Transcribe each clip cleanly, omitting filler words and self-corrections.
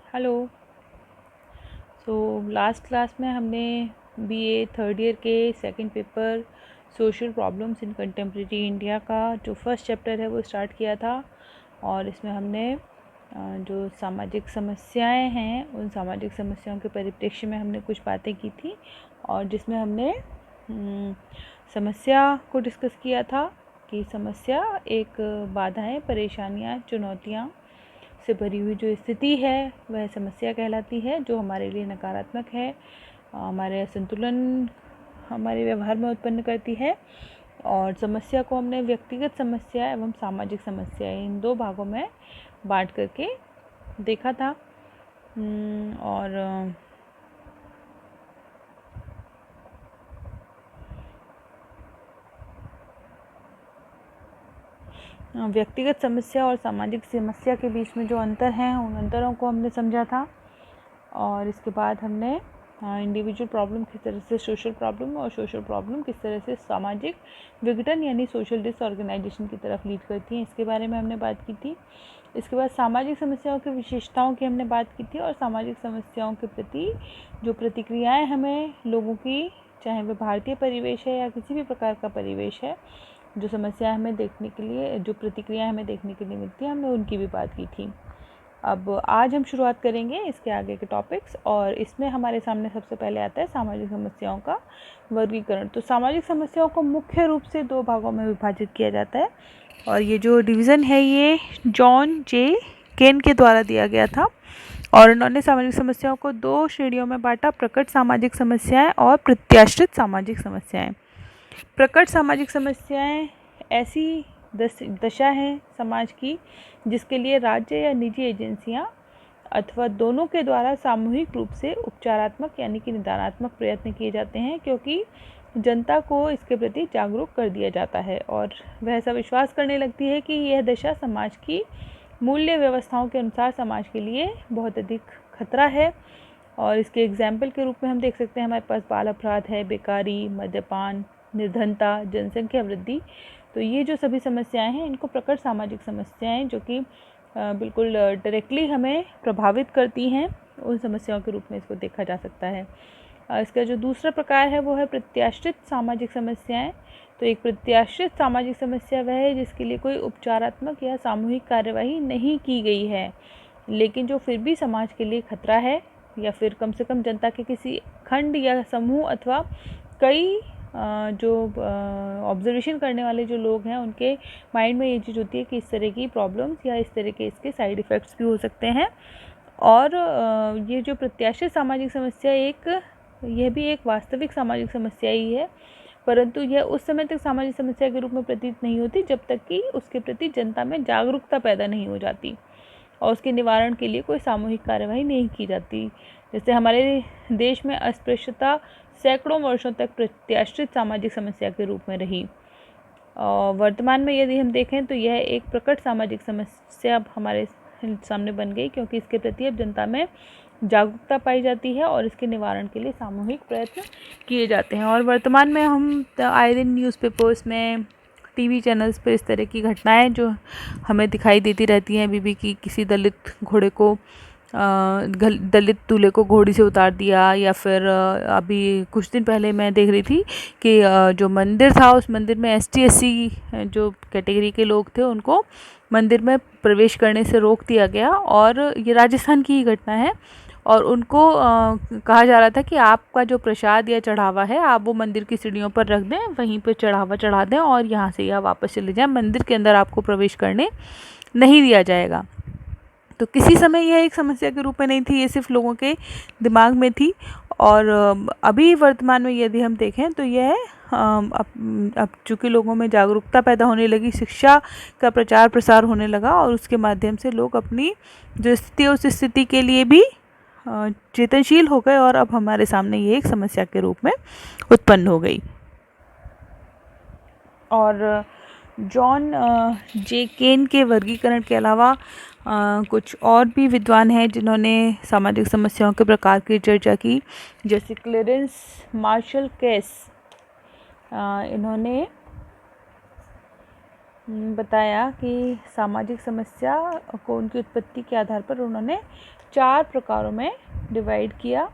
Hello. So last class में हमने BA third year के second paper social problems in contemporary India का जो फर्स्ट चैप्टर है वो स्टार्ट किया था। और इसमें हमने जो सामाजिक समस्याएं हैं उन सामाजिक समस्याओं के परिप्रेक्ष्य में हमने कुछ बातें की थी, और जिसमें हमने समस्या को डिस्कस किया था कि समस्या एक बाधाएं, परेशानियां, चुनौतियां से भरी हुई जो स्थिति है वह समस्या कहलाती है, जो हमारे लिए नकारात्मक है, हमारे असंतुलन हमारे व्यवहार में उत्पन्न करती है। और समस्या को हमने व्यक्तिगत समस्या एवं सामाजिक समस्या इन दो भागों में बांट करके देखा था। और व्यक्तिगत समस्या और सामाजिक समस्या के बीच में जो अंतर हैं उन अंतरों को हमने समझा था। और इसके बाद हमने इंडिविजुअल प्रॉब्लम किस तरह से सोशल प्रॉब्लम और सोशल प्रॉब्लम किस तरह से सामाजिक विघटन यानी सोशल डिसऑर्गेनाइजेशन की तरफ लीड करती हैं, इसके बारे में हमने बात की थी। इसके बाद सामाजिक समस्याओं की विशेषताओं की हमने बात की थी, और सामाजिक समस्याओं के प्रति जो प्रतिक्रियाएं हमें लोगों की, चाहे वह भारतीय परिवेश है या किसी भी प्रकार का परिवेश है, जो समस्या हमें देखने के लिए, जो प्रतिक्रियाएं हमें देखने के लिए मिलती है, हमने उनकी भी बात की थी। अब आज हम शुरुआत करेंगे इसके आगे के टॉपिक्स, और इसमें हमारे सामने सबसे पहले आता है सामाजिक समस्याओं का वर्गीकरण। तो सामाजिक समस्याओं को मुख्य रूप से दो भागों में विभाजित किया जाता है, और ये जो डिवीज़न है ये जॉन जे केन के द्वारा दिया गया था। और उन्होंने सामाजिक समस्याओं को दो श्रेणियों में बांटा: प्रकट सामाजिक समस्याएं और प्रत्याशित सामाजिक समस्याएं। प्रकट सामाजिक समस्याएं ऐसी दशा है समाज की जिसके लिए राज्य या निजी एजेंसियां अथवा दोनों के द्वारा सामूहिक रूप से उपचारात्मक यानी कि निदानात्मक प्रयत्न किए जाते हैं, क्योंकि जनता को इसके प्रति जागरूक कर दिया जाता है और वह ऐसा विश्वास करने लगती है कि यह दशा समाज की मूल्य व्यवस्थाओं के अनुसार समाज के लिए बहुत अधिक खतरा है। और इसके एग्जाम्पल के रूप में हम देख सकते हैं, हमारे पास बाल अपराध है, बेकारी, मद्यपान, निर्धनता, जनसंख्या वृद्धि। तो ये जो सभी समस्याएं हैं इनको प्रकट सामाजिक समस्याएं, जो कि बिल्कुल डायरेक्टली हमें प्रभावित करती हैं, उन समस्याओं के रूप में इसको देखा जा सकता है। इसका जो दूसरा प्रकार है वो है प्रत्याशित सामाजिक समस्याएं। तो एक प्रत्याशित सामाजिक समस्या वह है जिसके लिए कोई उपचारात्मक या सामूहिक कार्यवाही नहीं की गई है, लेकिन जो फिर भी समाज के लिए खतरा है, या फिर कम से कम जनता के किसी खंड या समूह अथवा कई जो ऑब्जर्वेशन करने वाले जो लोग हैं उनके माइंड में ये चीज़ होती है कि इस तरह की प्रॉब्लम्स या इस तरह के इसके साइड इफ़ेक्ट्स भी हो सकते हैं। और ये जो प्रत्याशित सामाजिक समस्या यह भी एक वास्तविक सामाजिक समस्या ही है, परंतु यह उस समय तक सामाजिक समस्या के रूप में प्रतीत नहीं होती जब तक कि उसके प्रति जनता में जागरूकता पैदा नहीं हो जाती और उसके निवारण के लिए कोई सामूहिक कार्यवाही नहीं की जाती। जैसे हमारे देश में अस्पृश्यता सैकड़ों वर्षों तक प्रत्याशित सामाजिक समस्या के रूप में रही, और वर्तमान में यदि हम देखें तो यह एक प्रकट सामाजिक समस्या अब हमारे सामने बन गई, क्योंकि इसके प्रति अब जनता में जागरूकता पाई जाती है और इसके निवारण के लिए सामूहिक प्रयत्न किए जाते हैं। और वर्तमान में हम आए दिन न्यूज़पेपर्स में, टीवी चैनल्स पर इस तरह की घटनाएं जो हमें दिखाई देती रहती हैं, बीबी की किसी दलित घोड़े को दलित दूल्हे को घोड़ी से उतार दिया, या फिर अभी कुछ दिन पहले मैं देख रही थी कि जो मंदिर था उस मंदिर में ST SC जो कैटेगरी के लोग थे उनको मंदिर में प्रवेश करने से रोक दिया गया, और ये राजस्थान की ही घटना है। और उनको कहा जा रहा था कि आपका जो प्रसाद या चढ़ावा है आप वो मंदिर की सीढ़ियों पर रख दें, वहीं पर चढ़ावा चढ़ा दें और यहाँ से या वापस चले जाएं, मंदिर के अंदर आपको प्रवेश करने नहीं दिया जाएगा। तो किसी समय यह एक समस्या के रूप में नहीं थी, ये सिर्फ लोगों के दिमाग में थी। और अभी वर्तमान में यदि हम देखें तो यह अब चूँकि लोगों में जागरूकता पैदा होने लगी, शिक्षा का प्रचार प्रसार होने लगा, और उसके माध्यम से लोग अपनी जो स्थिति है उस स्थिति के लिए भी चेतनशील हो गए, और अब हमारे सामने ये एक समस्या के रूप में उत्पन्न हो गई। और जॉन जे केन के वर्गीकरण के अलावा कुछ और भी विद्वान हैं जिन्होंने सामाजिक समस्याओं के प्रकार की चर्चा की, जैसे क्लेरेंस मार्शल केस। इन्होंने बताया कि सामाजिक समस्या को उनकी उत्पत्ति के आधार पर उन्होंने 4 प्रकारों में डिवाइड किया।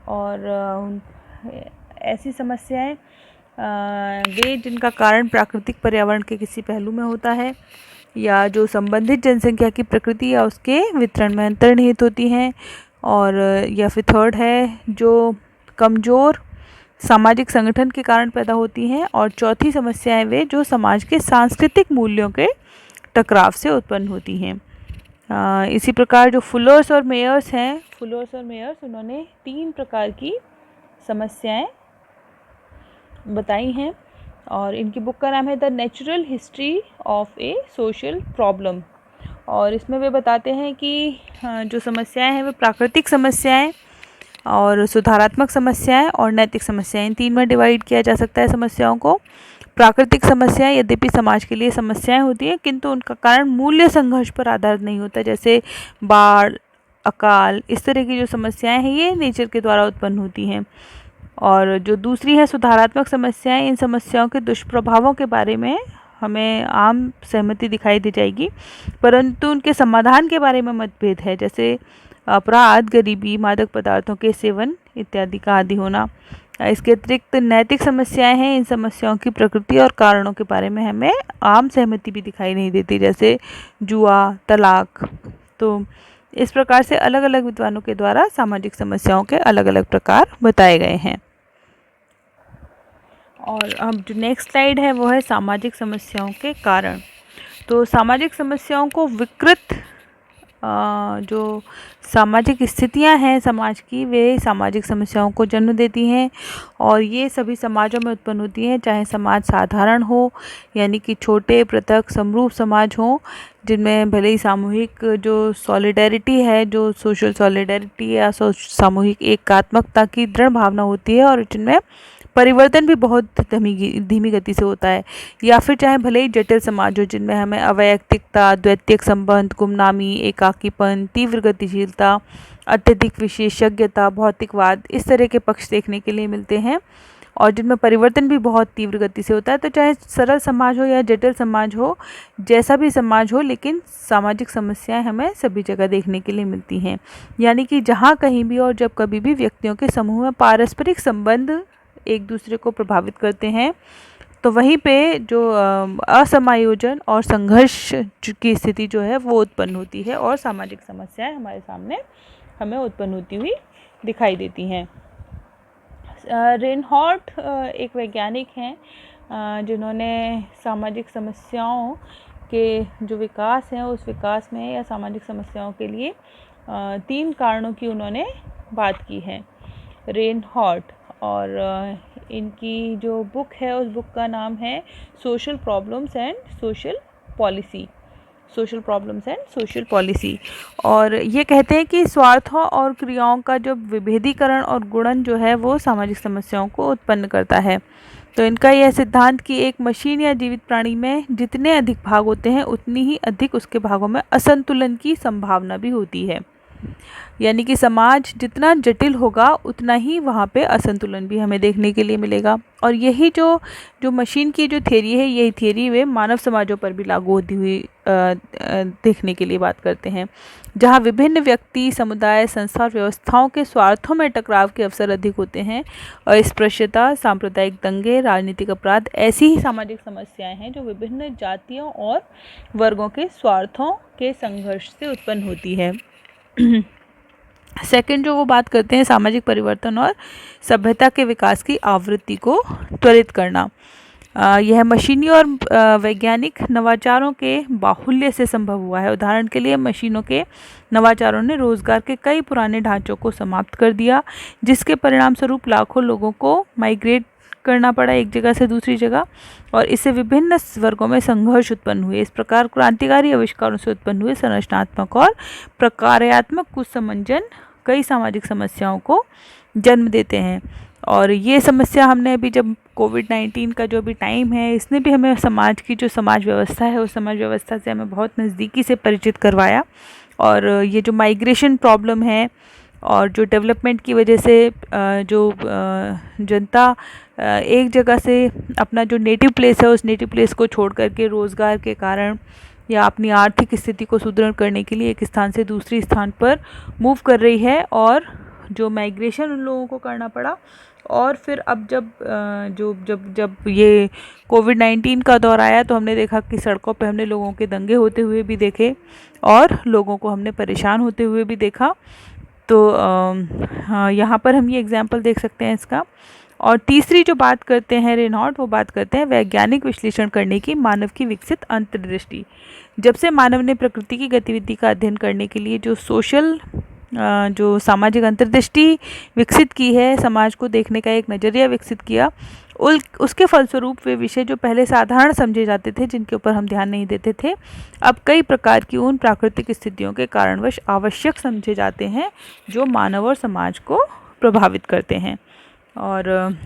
और ऐसी समस्याएं वे जिनका कारण प्राकृतिक पर्यावरण के किसी पहलू में होता है, या जो संबंधित जनसंख्या की प्रकृति या उसके वितरण में अंतर्निहित होती हैं, और या फिर थर्ड है जो कमज़ोर सामाजिक संगठन के कारण पैदा होती हैं, और चौथी समस्याएं वे जो समाज के सांस्कृतिक मूल्यों के टकराव से उत्पन्न होती हैं। इसी प्रकार जो फुलर्स और मेयर्स हैं, उन्होंने 3 प्रकार की समस्याएं बताई हैं, और इनकी बुक का नाम है the natural history of A social problem. और इसमें वे बताते हैं कि जो समस्याएं हैं वे प्राकृतिक समस्याएं और सुधारात्मक समस्याएं और नैतिक समस्याएं, इन 3 में डिवाइड किया जा सकता है समस्याओं को। प्राकृतिक समस्याएं यद्यपि समाज के लिए समस्याएं होती हैं, किंतु उनका कारण मूल्य संघर्ष पर आधारित नहीं होता, जैसे बाढ़, अकाल, इस तरह की जो समस्याएं हैं ये नेचर के द्वारा उत्पन्न होती हैं। और जो दूसरी है सुधारात्मक समस्याएं, इन समस्याओं के दुष्प्रभावों के बारे में हमें आम सहमति दिखाई दे जाएगी, परंतु उनके समाधान के बारे में मतभेद है, जैसे अपराध, गरीबी, मादक पदार्थों के सेवन इत्यादि का आदि होना। इसके अतिरिक्त नैतिक समस्याएं हैं, इन समस्याओं की प्रकृति और कारणों के बारे में हमें आम सहमति भी दिखाई नहीं देती, जैसे जुआ, तलाक। तो इस प्रकार से अलग अलग विद्वानों के द्वारा सामाजिक समस्याओं के अलग अलग प्रकार बताए गए हैं। और अब जो नेक्स्ट स्लाइड है वो है सामाजिक समस्याओं के कारण। तो सामाजिक समस्याओं को विकृत जो सामाजिक स्थितियां हैं समाज की, वे सामाजिक समस्याओं को जन्म देती हैं, और ये सभी समाजों में उत्पन्न होती हैं, चाहे समाज साधारण हो यानी कि छोटे, पृथक, समरूप समाज हो, जिनमें भले ही सामूहिक जो सॉलिडेरिटी है, जो सोशल सॉलिडेरिटी या सामूहिक एकात्मकता की दृढ़ भावना होती है, और जिनमें परिवर्तन भी बहुत धीमी गति से होता है, या फिर चाहे भले ही जटिल समाज हो, जिनमें हमें अवैयक्तिकता, द्वैतिक संबंध, गुमनामी, एकाकीपन, तीव्र गतिशीलता, अत्यधिक विशेषज्ञता, भौतिकवाद, इस तरह के पक्ष देखने के लिए मिलते हैं, और जिनमें परिवर्तन भी बहुत तीव्र गति से होता है। तो चाहे सरल समाज हो या जटिल समाज हो, जैसा भी समाज हो, लेकिन सामाजिक समस्याएं हमें सभी जगह देखने के लिए मिलती हैं। यानी कि जहाँ कहीं भी और जब कभी भी व्यक्तियों के समूह में पारस्परिक संबंध एक दूसरे को प्रभावित करते हैं, तो वहीं पे जो असमायोजन और संघर्ष की स्थिति जो है वो उत्पन्न होती है, और सामाजिक समस्याएं हमारे सामने हमें उत्पन्न होती हुई दिखाई देती हैं। रेनहॉर्ट एक वैज्ञानिक हैं जिन्होंने सामाजिक समस्याओं के जो विकास हैं उस विकास में या सामाजिक समस्याओं के लिए 3 कारणों की उन्होंने बात की है, रेनहॉर्ट। और इनकी जो बुक है उस बुक का नाम है social problems and social policy. और ये कहते हैं कि स्वार्थों और क्रियाओं का जो विभेदीकरण और गुणन जो है वो सामाजिक समस्याओं को उत्पन्न करता है। तो इनका यह सिद्धांत कि एक मशीन या जीवित प्राणी में जितने अधिक भाग होते हैं उतनी ही अधिक उसके भागों में असंतुलन की संभावना भी होती है। यानी कि समाज जितना जटिल होगा उतना ही वहाँ पे असंतुलन भी हमें देखने के लिए मिलेगा। और यही जो मशीन की जो थ्योरी है, यही थ्योरी वे मानव समाजों पर भी लागू होती हुई देखने के लिए बात करते हैं, जहाँ विभिन्न व्यक्ति, समुदाय, संस्था और व्यवस्थाओं के स्वार्थों में टकराव के अवसर अधिक होते हैं। और अस्पृश्यता, सांप्रदायिक दंगे, राजनीतिक अपराध ऐसी ही सामाजिक समस्याएं हैं जो विभिन्न जातियों और वर्गों के स्वार्थों के संघर्ष से उत्पन्न होती है। सेकंड जो वो बात करते हैं, सामाजिक परिवर्तन और सभ्यता के विकास की आवृत्ति को त्वरित करना। यह मशीनी और वैज्ञानिक नवाचारों के बाहुल्य से संभव हुआ है। उदाहरण के लिए मशीनों के नवाचारों ने रोजगार के कई पुराने ढांचों को समाप्त कर दिया, जिसके परिणाम स्वरूप लाखों लोगों को माइग्रेट करना पड़ा एक जगह से दूसरी जगह, और इससे विभिन्न वर्गों में संघर्ष उत्पन्न हुए। इस प्रकार क्रांतिकारी आविष्कारों से उत्पन्न हुए संरचनात्मक और प्रकार्यात्मक कुसंयोजन कई सामाजिक समस्याओं को जन्म देते हैं। और ये समस्या हमने अभी जब कोविड-19 का जो अभी टाइम है, इसने भी हमें समाज की जो समाज व्यवस्था है उस समाज व्यवस्था से हमें बहुत नज़दीकी से परिचित करवाया। और ये जो माइग्रेशन प्रॉब्लम है, और जो डेवलपमेंट की वजह से जो जनता एक जगह से अपना जो नेटिव प्लेस है उस नेटिव प्लेस को छोड़ करके रोज़गार के कारण या अपनी आर्थिक स्थिति को सुदृढ़ करने के लिए एक स्थान से दूसरी स्थान पर मूव कर रही है, और जो माइग्रेशन उन लोगों को करना पड़ा। और फिर अब जब ये कोविड-19 का दौर आया तो हमने देखा कि सड़कों पे हमने लोगों के दंगे होते हुए भी देखे और लोगों को हमने परेशान होते हुए भी देखा। तो हाँ, यहाँ पर हम ये एग्जाम्पल देख सकते हैं इसका। और तीसरी जो बात करते हैं रेनॉल्ट, वो बात करते हैं वैज्ञानिक विश्लेषण करने की मानव की विकसित अंतर्दृष्टि। जब से मानव ने प्रकृति की गतिविधि का अध्ययन करने के लिए जो सामाजिक अंतर्दृष्टि विकसित की है, समाज को देखने का एक नज़रिया विकसित किया, उसके फलस्वरूप वे विषय जो पहले साधारण समझे जाते थे, जिनके ऊपर हम ध्यान नहीं देते थे, अब कई प्रकार की उन प्राकृतिक स्थितियों के कारणवश आवश्यक समझे जाते हैं जो मानव और समाज को प्रभावित करते हैं। और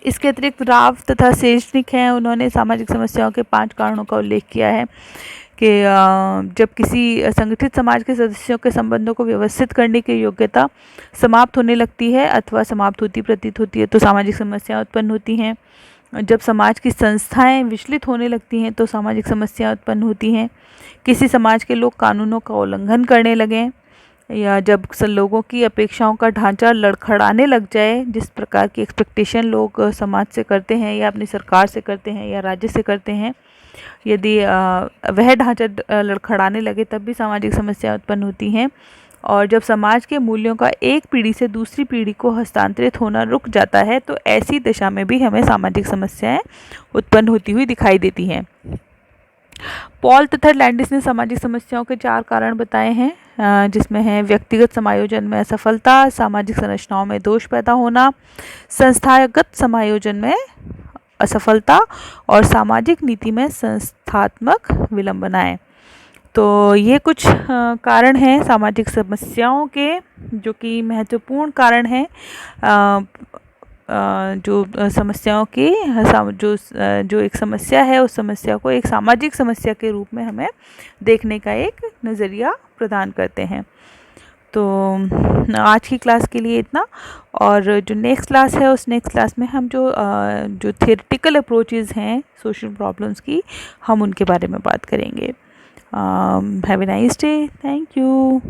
इसके अतिरिक्त राव तथा सेजनिक हैं, उन्होंने सामाजिक समस्याओं के 5 कारणों का उल्लेख किया है कि जब किसी संगठित समाज के सदस्यों के संबंधों को व्यवस्थित करने की योग्यता समाप्त होने लगती है अथवा समाप्त होती प्रतीत होती है तो सामाजिक समस्याएं उत्पन्न होती हैं। जब समाज की संस्थाएं विचलित होने लगती हैं तो सामाजिक समस्याएं उत्पन्न होती हैं। किसी समाज के लोग कानूनों का उल्लंघन करने लगें, या जब लोगों की अपेक्षाओं का ढांचा लड़खड़ाने लग जाए, जिस प्रकार की एक्सपेक्टेशन लोग समाज से करते हैं या अपनी सरकार से करते हैं या राज्य से करते हैं, यदि वह ढांचा लड़खड़ाने लगे तब भी सामाजिक समस्याएं उत्पन्न होती हैं। और जब समाज के मूल्यों का एक पीढ़ी से दूसरी पीढ़ी को हस्तांतरित होना रुक जाता है तो ऐसी दशा में भी हमें सामाजिक समस्याएं उत्पन्न होती हुई दिखाई देती हैं। पॉल तथा लैंडिस ने सामाजिक समस्याओं के 4 कारण बताए हैं, जिसमें है व्यक्तिगत समायोजन में असफलता, सामाजिक संरचनाओं में दोष पैदा होना, संस्थागत समायोजन में असफलता और सामाजिक नीति में संस्थात्मक विलंबनाएं। तो ये कुछ कारण हैं सामाजिक समस्याओं के, जो कि महत्वपूर्ण कारण हैं जो समस्याओं की जो एक समस्या है उस समस्या को एक सामाजिक समस्या के रूप में हमें देखने का एक नज़रिया प्रदान करते हैं। तो आज की क्लास के लिए इतना, और जो नेक्स्ट क्लास है उस नेक्स्ट क्लास में हम जो थियोरेटिकल अप्रोचेज़ हैं सोशल प्रॉब्लम्स की, हम उनके बारे में बात करेंगे। Have a nice day, thank you.